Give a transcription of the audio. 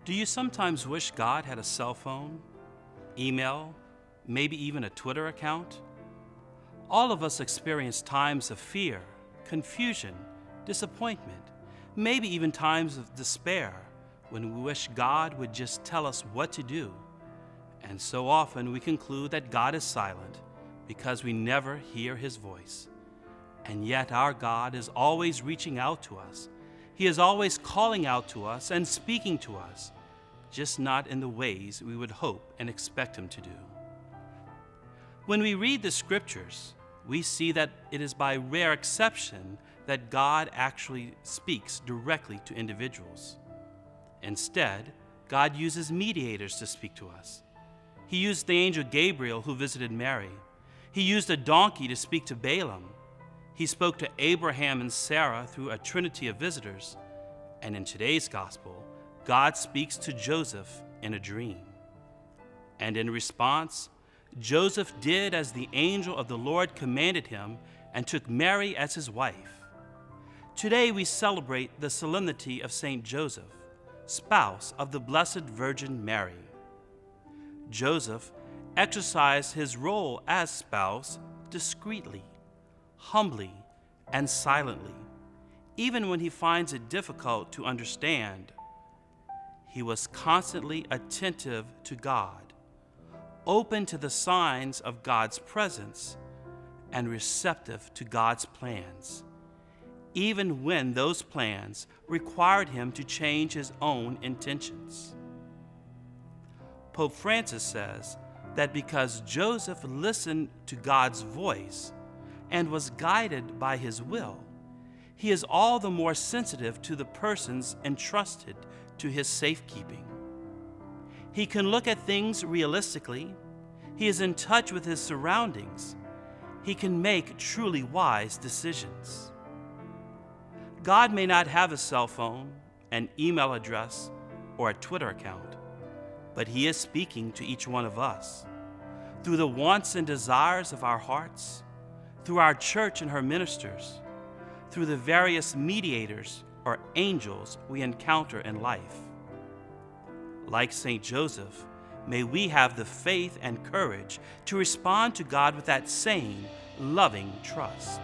Do you sometimes wish God had a cell phone, email, maybe even a Twitter account? All of us experience times of fear, confusion, disappointment, maybe even times of despair when we wish God would just tell us what to do. And so often we conclude that God is silent because we never hear His voice. And yet our God is always reaching out to us. He is always calling out to us and speaking to us, just not in the ways we would hope and expect Him to do. When we read the Scriptures, we see that it is by rare exception that God actually speaks directly to individuals. Instead, God uses mediators to speak to us. He used the angel Gabriel who visited Mary. He used a donkey to speak to Balaam. He spoke to Abraham and Sarah through a trinity of visitors. And in today's gospel, God speaks to Joseph in a dream. And in response, Joseph did as the angel of the Lord commanded him and took Mary as his wife. Today we celebrate the Solemnity of Saint Joseph, spouse of the Blessed Virgin Mary. Joseph exercised his role as spouse discreetly, humbly, and silently, even when he finds it difficult to understand. He was constantly attentive to God, open to the signs of God's presence, and receptive to God's plans, even when those plans required him to change his own intentions. Pope Francis says that because Joseph listened to God's voice and was guided by His will, he is all the more sensitive to the persons entrusted to his safekeeping. He can look at things realistically. He is in touch with his surroundings. He can make truly wise decisions. God may not have a cell phone, an email address, or a Twitter account, but He is speaking to each one of us through the wants and desires of our hearts, through our church and her ministers, through the various mediators or angels we encounter in life. Like Saint Joseph, may we have the faith and courage to respond to God with that same loving trust.